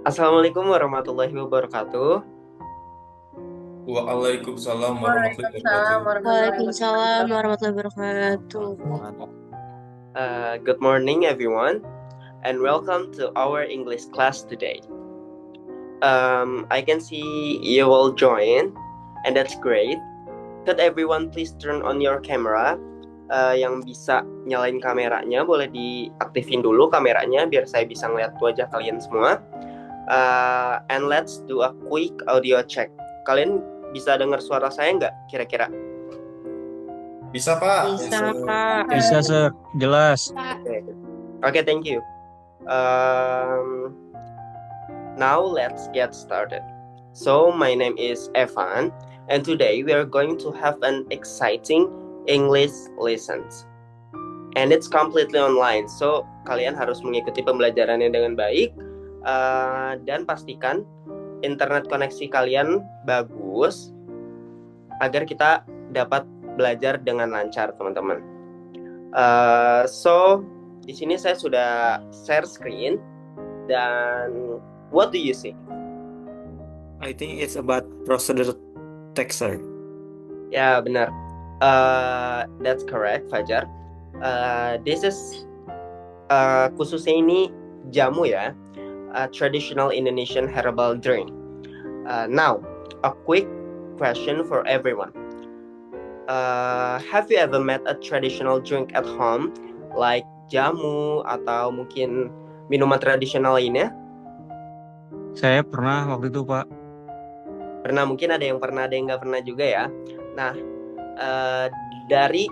Assalamualaikum warahmatullahi wabarakatuh. Waalaikumsalam warahmatullahi Waalaikumsalam wabarakatuh. warahmatullahi Waalaikumsalam wabarakatuh. warahmatullahi wabarakatuh. Good morning, everyone, and welcome to our English class today. I can see you all join, and that's great. Could everyone please turn on your camera? Yang bisa nyalain kameranya boleh diaktifin dulu kameranya biar saya bisa ngeliat wajah kalian semua. And let's do a quick audio check. Kalian bisa dengar suara saya nggak kira-kira? Bisa Pak? Bisa, Kak. Bisa, Sir. Jelas. Okay, thank you. Now let's get started. So my name is Evan, and today we are going to have an exciting English lessons. And it's completely online, so kalian harus mengikuti pembelajarannya dengan baik, dan pastikan internet koneksi kalian bagus agar kita dapat belajar dengan lancar, teman-teman. So di sini saya sudah share screen, dan what do you see? I think it's about procedure text, sir. Ya, benar. That's correct, Fajar. This is khususnya ini jamu ya, a traditional Indonesian herbal drink. Now, a quick question for everyone. Have you ever met a traditional drink at home, like jamu atau mungkin minuman tradisional lainnya? Saya pernah waktu itu, Pak. Pernah, mungkin ada yang nggak pernah juga ya. Nah, dari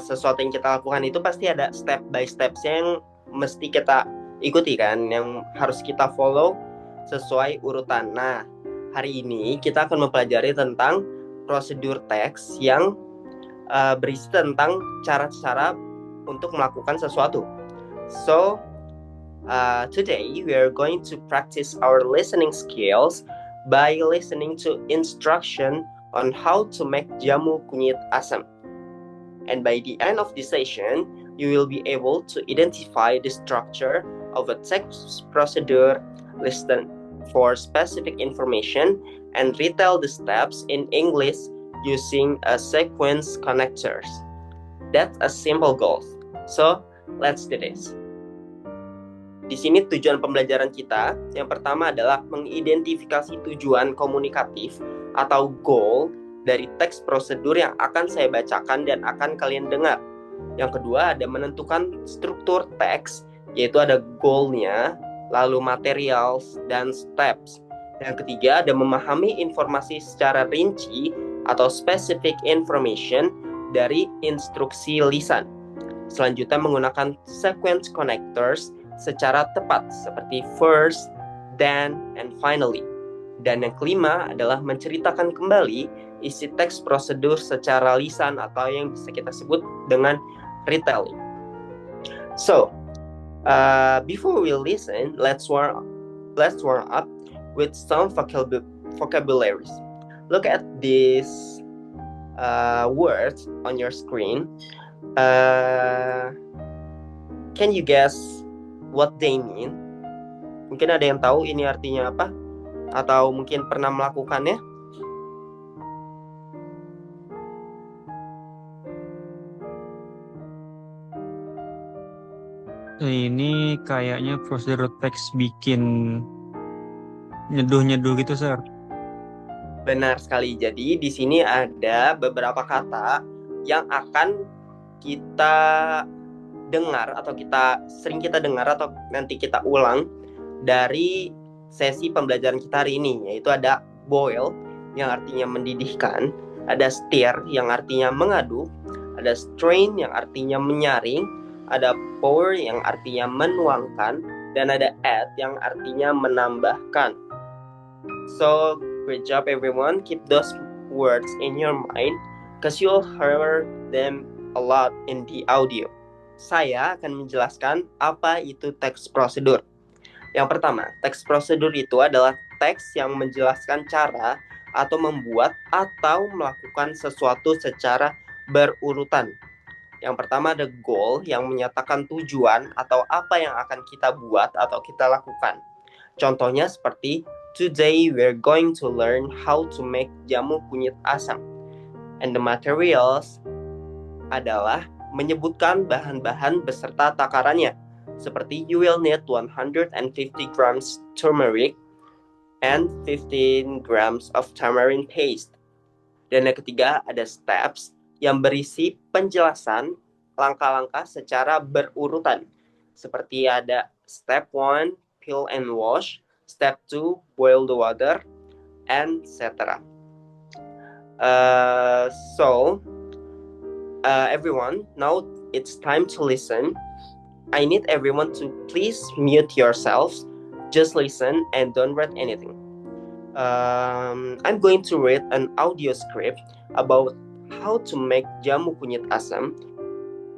sesuatu yang kita lakukan itu pasti ada step by steps yang mesti kita ikuti kan, yang harus kita follow sesuai urutan. Nah, hari ini kita akan mempelajari tentang prosedur teks yang berisi tentang cara-cara untuk melakukan sesuatu. So, today we are going to practice our listening skills by listening to instruction on how to make jamu kunyit asam. And by the end of the session, you will be able to identify the structure of a text procedure, listen for specific information, and retell the steps in English using a sequence connectors. That's a simple goal. So, let's do this. Di sini tujuan pembelajaran kita yang pertama adalah mengidentifikasi tujuan komunikatif atau goal dari teks prosedur yang akan saya bacakan dan akan kalian dengar. Yang kedua ada menentukan struktur teks, yaitu ada goal-nya, lalu materials dan steps. Yang ketiga ada memahami informasi secara rinci atau specific information dari instruksi lisan. Selanjutnya menggunakan sequence connectors secara tepat seperti first, then, and finally. Dan yang kelima adalah menceritakan kembali isi teks prosedur secara lisan atau yang bisa kita sebut dengan retelling. So, before we listen, let's warm up with some vocabularies. Look at these words on your screen. Can you guess what they mean? Mungkin ada yang tahu ini artinya apa? Atau mungkin pernah melakukannya? Ini kayaknya prosedur teks bikin nyeduh-nyeduh gitu, Sir. Benar sekali. Jadi di sini ada beberapa kata yang akan kita dengar atau sering kita dengar atau nanti kita ulang dari sesi pembelajaran kita hari ini, yaitu ada boil yang artinya mendidihkan, ada stir yang artinya mengaduk, ada strain yang artinya menyaring, ada pour yang artinya menuangkan, dan ada add yang artinya menambahkan. So, great job everyone. Keep those words in your mind because you'll hear them a lot in the audio. Saya akan menjelaskan apa itu teks prosedur. Yang pertama, teks prosedur itu adalah teks yang menjelaskan cara atau membuat atau melakukan sesuatu secara berurutan. Yang pertama ada goal yang menyatakan tujuan atau apa yang akan kita buat atau kita lakukan. Contohnya seperti today we're going to learn how to make jamu kunyit asam. And the materials adalah menyebutkan bahan-bahan beserta takarannya. Seperti you will need 150 grams turmeric and 15 grams of tamarind paste. Dan yang ketiga ada steps yang berisi penjelasan langkah-langkah secara berurutan. Seperti ada step 1, peel and wash, step 2, boil the water, and etc. Everyone, now it's time to listen. I need everyone to please mute yourselves. Just listen and don't read anything. I'm going to read an audio script about how to make jamu kunyit asam.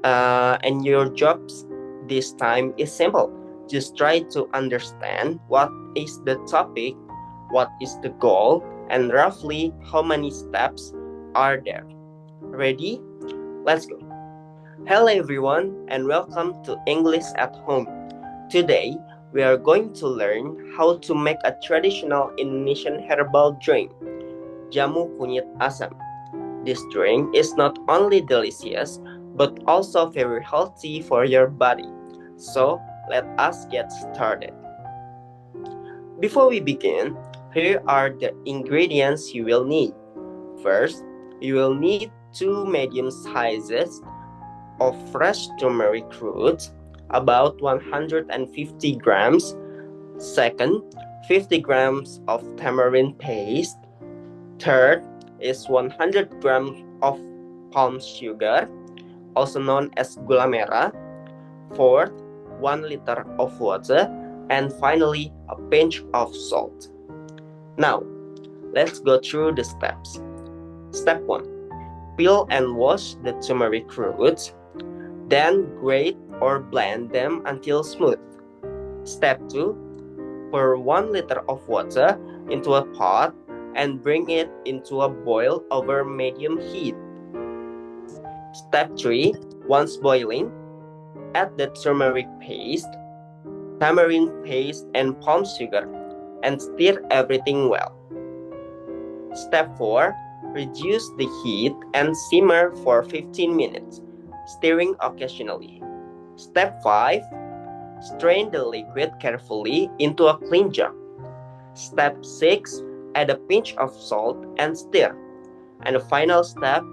And your jobs this time is simple. Just try to understand what is the topic, what is the goal, and roughly how many steps are there. Ready? Let's go. Hello everyone and welcome to English at Home. Today, we are going to learn how to make a traditional Indonesian herbal drink, jamu kunyit asam. This drink is not only delicious, but also very healthy for your body. So, let us get started. Before we begin, here are the ingredients you will need. First, you will need 2 medium sizes of fresh turmeric root, about 150 grams. Second, 50 grams of tamarind paste. Third is 100 grams of palm sugar, also known as gula merah. Fourth, 1 liter of water. And finally, a pinch of salt. Now, let's go through the steps. Step 1. Peel and wash the turmeric roots. Then grate or blend them until smooth. Step 2. Pour 1 liter of water into a pot and bring it into a boil over medium heat. Step 3. Once boiling, add the turmeric paste, tamarind paste, and palm sugar, and stir everything well. Step 4. Reduce the heat and simmer for 15 minutes, stirring occasionally. Step 5. Strain the liquid carefully into a clean jar. Step 6. Add a pinch of salt and stir. And the final step,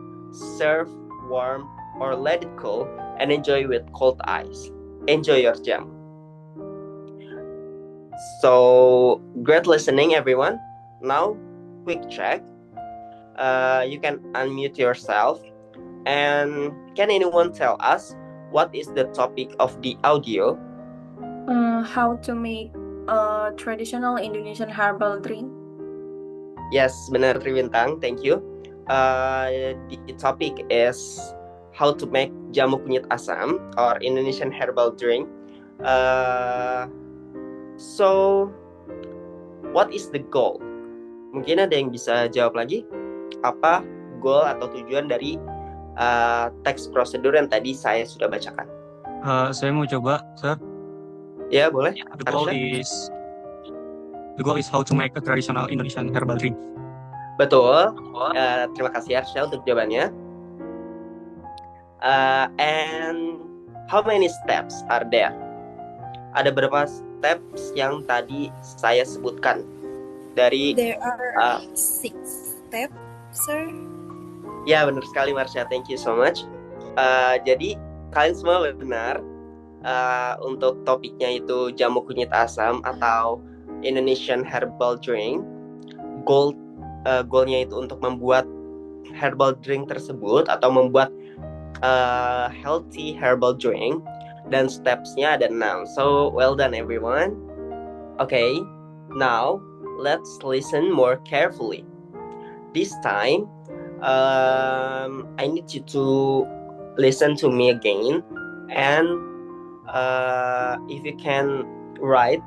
serve warm or let it cool and enjoy with cold ice. Enjoy your jam. So, great listening everyone. Now, quick check. You can unmute yourself. And can anyone tell us what is the topic of the audio? How to make a traditional Indonesian herbal drink. Yes, benar Triwintang, thank you. The topic is how to make jamu kunyit asam or Indonesian herbal drink. So, what is the goal? Mungkin ada yang bisa jawab lagi? Apa goal atau tujuan dari teks prosedur yang tadi saya sudah bacakan? Saya mau coba, sir. Ya, boleh. The goal is how to make a traditional Indonesian herbal drink. Betul. Terima kasih Arsha untuk jawabannya. And how many steps are there? Ada berapa steps yang tadi saya sebutkan? Dari There are 6 steps, sir. Ya, benar sekali Marsha. Thank you so much. Jadi kalian semua benar. Untuk topiknya itu jamu kunyit asam atau Indonesian herbal drink. Goalnya itu untuk membuat herbal drink tersebut atau membuat healthy herbal drink. Dan stepsnya ada 6. So well done everyone. Okay, now let's listen more carefully. This time, I need you to listen to me again, and if you can write,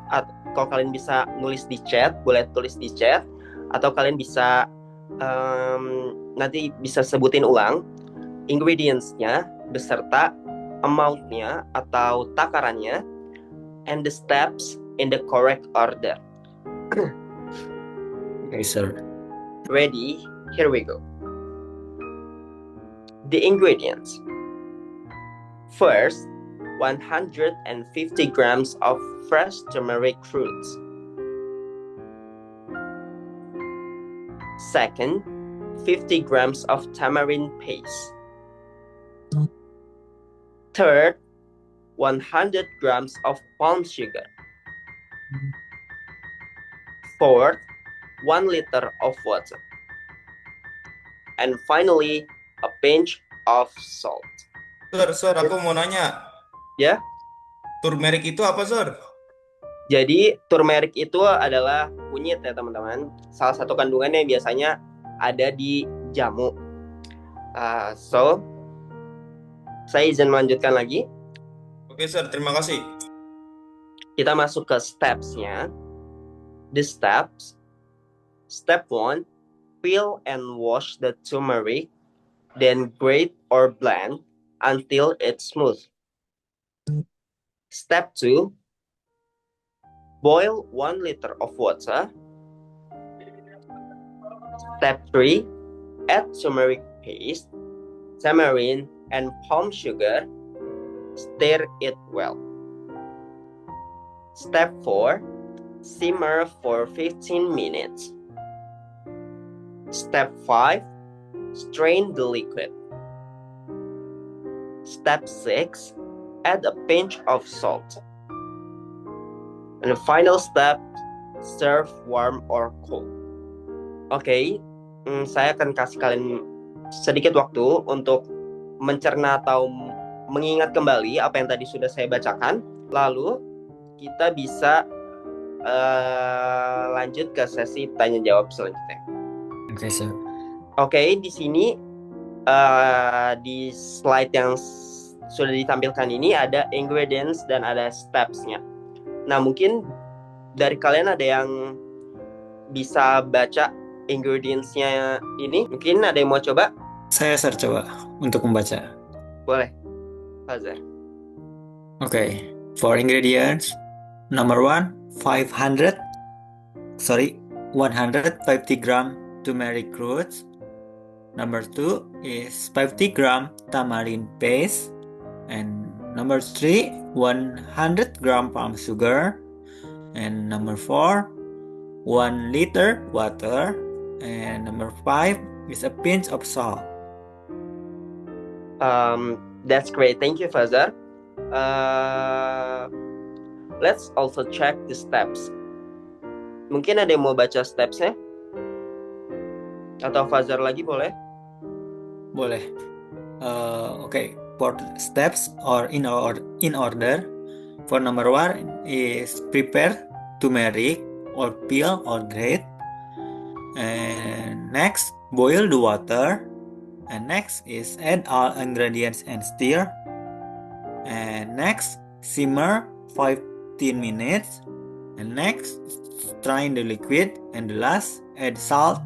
kalau kalian bisa nulis di chat, boleh tulis di chat, atau kalian bisa nanti bisa sebutin ulang ingredients-nya beserta amount-nya atau takarannya, and the steps in the correct order. Okay, sir. Ready? Here we go. The ingredients. First, 150 grams of fresh turmeric roots. Second, 50 grams of tamarind paste. Third, 100 grams of palm sugar. Fourth, 1 liter of water. And finally, a pinch of salt. Sir, aku mau nanya. Ya, Turmeric itu apa, Sir? jadi turmeric itu adalah kunyit ya teman-teman. Salah satu kandungannya yang biasanya ada di jamu. So, saya izin melanjutkan lagi. Oke, Sir, terima kasih. Kita masuk ke steps-nya. The steps. Step 1, peel and wash the turmeric, then grate or blend until it's smooth. Step 2, boil 1 liter of water. Step 3, add turmeric paste, tamarind, and palm sugar. Stir it well. Step 4, simmer for 15 minutes. Step 5, strain the liquid. Step 6, add a pinch of salt. And the final step, serve warm or cold. Oke, saya akan kasih kalian sedikit waktu untuk mencerna atau mengingat kembali apa yang tadi sudah saya bacakan. Lalu kita bisa lanjut ke sesi tanya jawab selanjutnya. Okay, sir. Oke, di sini di slide yang sudah ditampilkan ini ada ingredients dan ada steps-nya. Nah, mungkin dari kalian ada yang bisa baca ingredients-nya ini? Mungkin ada yang mau coba? Saya, sir, coba untuk membaca. Boleh, Fazer. Okay, for ingredients, number 150 gram turmeric roots. Number 2 is 50 gram tamarind paste. And number 3, 100 gram palm sugar. And number 4, 1 liter water. And number 5 is a pinch of salt. That's great. Thank you, Fazer. Let's also check the steps. Mungkin ada yang mau baca steps-nya? Atau Fazer lagi boleh? Boleh. Okay, for the steps or in order. For number 1 is prepare turmeric or peel or grate. And next, boil the water. And next is add all ingredients and stir. And next, simmer 15 minutes. And next, strain the liquid. And the last, add salt.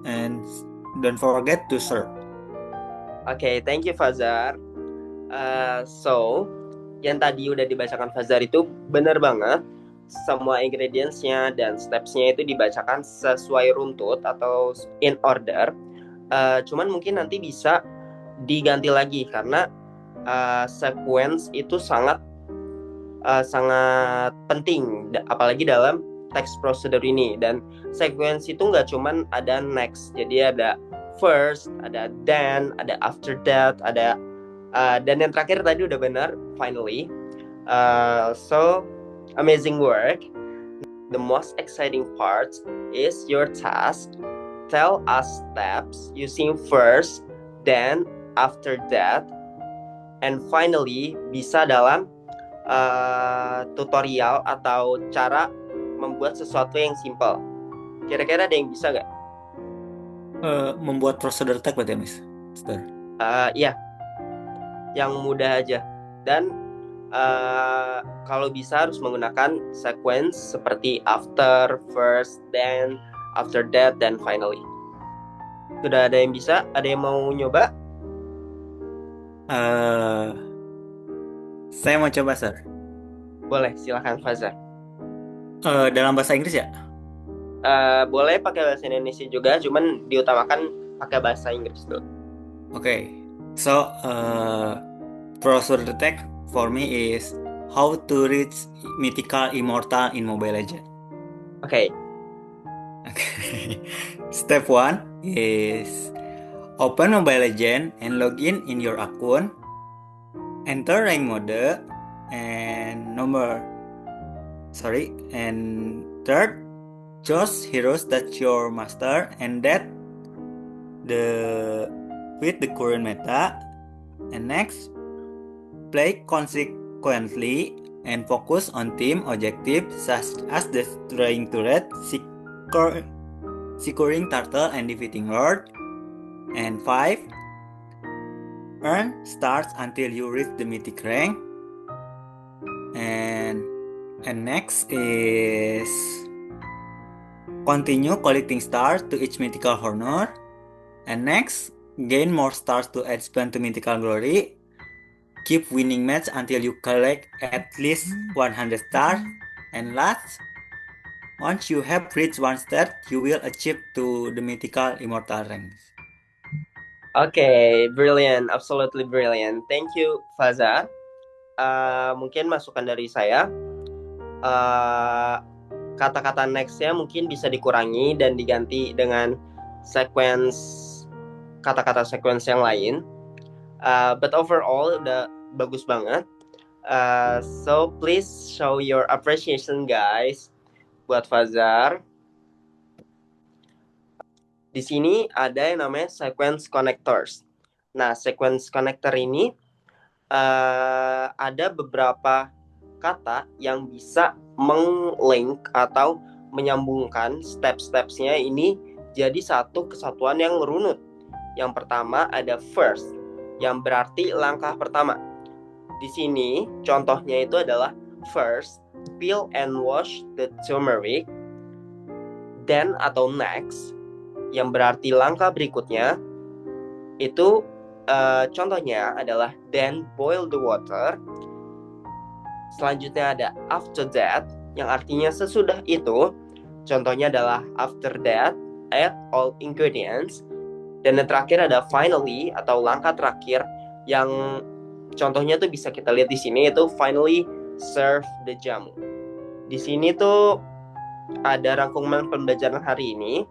And don't forget to serve. Okay, thank you, Fazer. So, yang tadi udah dibacakan Fazer itu benar banget. Semua ingredients-nya dan steps-nya itu dibacakan sesuai runtut atau in order. Cuman mungkin nanti bisa diganti lagi karena sequence itu sangat penting, apalagi dalam text procedure ini. Dan sequence itu nggak cuman ada next, jadi ada first, ada then, ada after that, ada dan yang terakhir tadi udah benar, finally. So amazing work. The most exciting part is your task. Tell us steps using first, then, after that, and finally bisa dalam tutorial atau cara membuat sesuatu yang simple. Kira-kira ada yang bisa nggak? Membuat prosedur tag berarti, Miss? Iya, yang mudah aja. Dan kalau bisa harus menggunakan sequence seperti after, first, then, after that, dan finally. Sudah ada yang bisa? Ada yang mau nyoba? Saya mau coba, sir. Boleh, silakan Faza. Dalam bahasa Inggris ya? Boleh pakai bahasa Indonesia juga, cuman diutamakan pakai bahasa Inggris dulu. Okay, so browser the text for me is how to reach mythical immortal in Mobile Legends. Oke, Okay. Step 1 is open Mobile Legends and log in your account. Enter rank mode and third, choose heroes that your master and that with the current meta. And next, play consequently and focus on team objectives such as destroying turret, securing turtle, and defeating lord. And 5, earn stars until you reach the mythic rank. And next is continue collecting stars to each mythical honor. And next, gain more stars to expand to mythical glory. Keep winning match until you collect at least 100 stars. And last, once you have reached one star, you will achieve to the mythical immortal ranks. brilliant, absolutely brilliant. Thank you, Faza. Mungkin masukan dari saya, kata-kata next-nya mungkin bisa dikurangi dan diganti dengan kata-kata sequence yang lain. But overall udah bagus banget. So please show your appreciation guys buat Fazar. Di sini ada yang namanya sequence connectors. Nah, sequence connector ini ada beberapa kata yang bisa menglink atau menyambungkan step-stepsnya ini jadi satu kesatuan yang runut. Yang pertama ada first, yang berarti langkah pertama. Di sini contohnya itu adalah first, peel and wash the turmeric. Then atau next, yang berarti langkah berikutnya. Itu contohnya adalah then boil the water. Selanjutnya ada after that, yang artinya sesudah itu. Contohnya adalah after that, add all ingredients. Dan yang terakhir ada finally atau langkah terakhir, yang contohnya tuh bisa kita lihat di sini, itu finally serve the jamu. Di sini tuh ada rangkuman pembelajaran hari ini.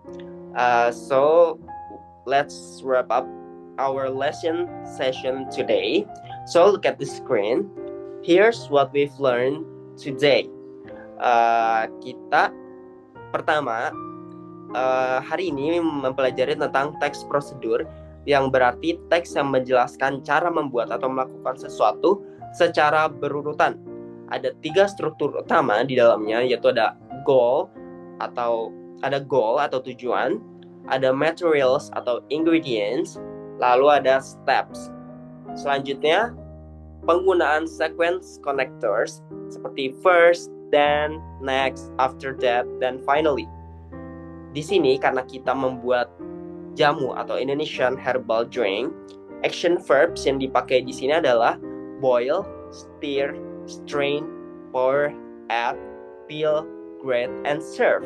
So let's wrap up our lesson session today. So look at the screen. Here's what we've learned today. Kita pertama hari ini mempelajari tentang teks prosedur, yang berarti teks yang menjelaskan cara membuat atau melakukan sesuatu secara berurutan. Ada 3 struktur utama di dalamnya, yaitu ada goal atau tujuan, ada materials atau ingredients, lalu ada steps. Selanjutnya, penggunaan sequence connectors seperti first, then, next, after that, dan finally. Di sini karena kita membuat jamu atau Indonesian herbal drink, action verbs yang dipakai di sini adalah boil, stir, strain, pour, add, peel, grate, and serve.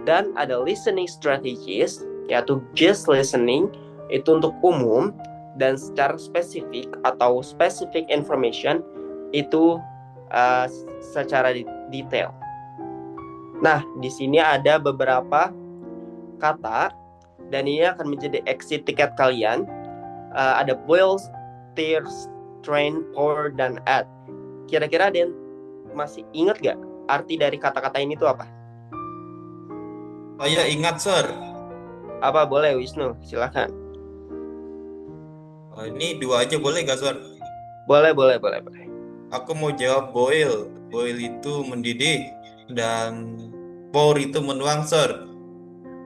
Dan ada listening strategies, yaitu just listening, itu untuk umum, dan secara spesifik atau specific information itu secara detail. Nah, di sini ada beberapa kata, dan ini akan menjadi exit ticket kalian. Ada boil, stir, strain, pour, dan add. Kira-kira ada yang masih ingat gak arti dari kata-kata ini tuh apa? Saya ingat, Sir. Apa? Boleh, Wisnu, silakan. Ini 2 aja boleh gak, Sir? Boleh. Aku mau jawab boil. Boil itu mendidih dan pour itu menuang, Sir.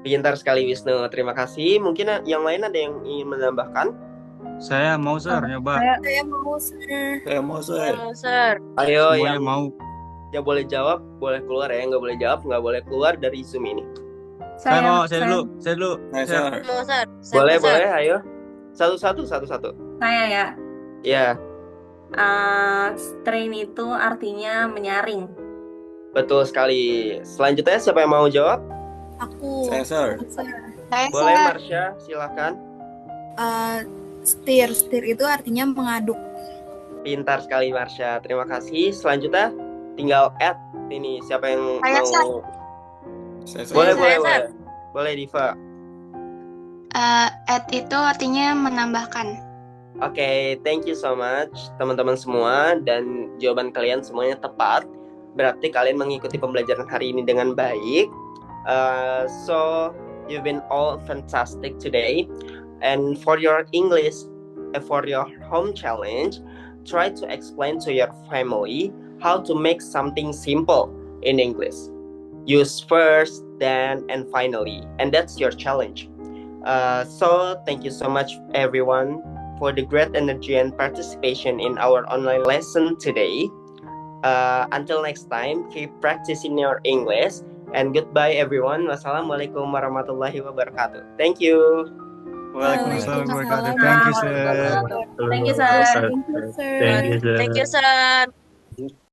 Pintar sekali Wisnu, terima kasih. Mungkin yang lain ada yang ingin menambahkan? Saya mau, Sir, nyoba. Saya mau, Sir. Saya mau, Sir. Sir. Ayo, Semuanya yang mau. boleh jawab, boleh keluar ya. Yang nggak boleh jawab, nggak boleh keluar dari Zoom ini. Saya mau, saya dulu. Saya, Sir. Mau, Sir. Boleh, ayo. Satu-satu. Saya ya. Ya, Strain itu artinya menyaring. betul sekali. Selanjutnya siapa yang mau jawab? Aku. Saya, sir. Sir. Boleh Marsha, silakan. Steer itu artinya mengaduk. Pintar sekali Marsha, terima kasih. Selanjutnya tinggal add ini siapa yang Saya, mau? Sir. Saya, sir. Boleh, Saya, boleh, Sir. boleh. Boleh Diva. Add itu artinya menambahkan. Oke, thank you so much teman-teman semua, dan jawaban kalian semuanya tepat. Berarti kalian mengikuti pembelajaran hari ini dengan baik. So you've been all fantastic today. And for your English, for your home challenge, try to explain to your family how to make something simple in English. Use first, then, and finally. And that's your challenge. So thank you so much everyone for the great energy and participation in our online lesson today. Until next time, keep practicing your English, and goodbye everyone. Wassalamualaikum warahmatullahi wabarakatuh. Thank you. Waalaikumsalam warahmatullahi Waalaikumsalam wabarakatuh. Thank you, sir. Thank you, sir. Thank you, sir. Thank you, sir. Thank you, Sir.